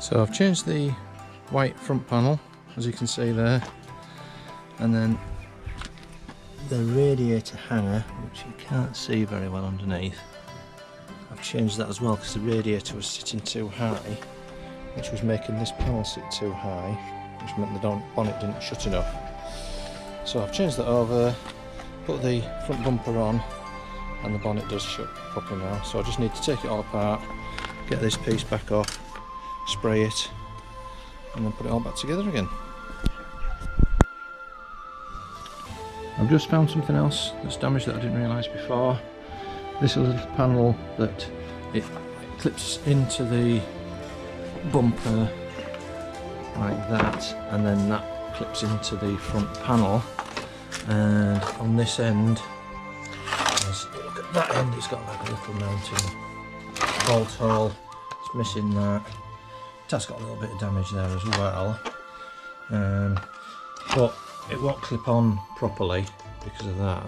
So I've changed the white front panel, as you can see there, and then the radiator hanger, which you can't see very well underneath, I've changed that as well because the radiator was sitting too high, which was making this panel sit too high, which meant the bonnet didn't shut enough. So I've changed that over, put the front bumper on, and the bonnet does shut properly now. So I just need to take it all apart, get this piece back off, spray it, and then put it all back together again. I've just found something else that's damaged that I didn't realise before. This is a little panel that it clips into the bumper like that, and then that clips into the front panel, and on this end, as you look at that end, it's got like a little mounting bolt hole. It's missing that. It has got a little bit of damage there as well, but it won't clip on properly because of that,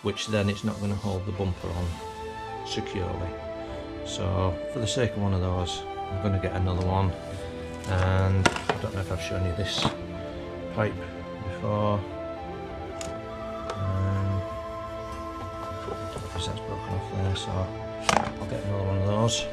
which then it's not going to hold the bumper on securely. So for the sake of one of those, I'm going to get another one. And I don't know if I've shown you this pipe before. Obviously that's broken off there, so I'll get another one of those.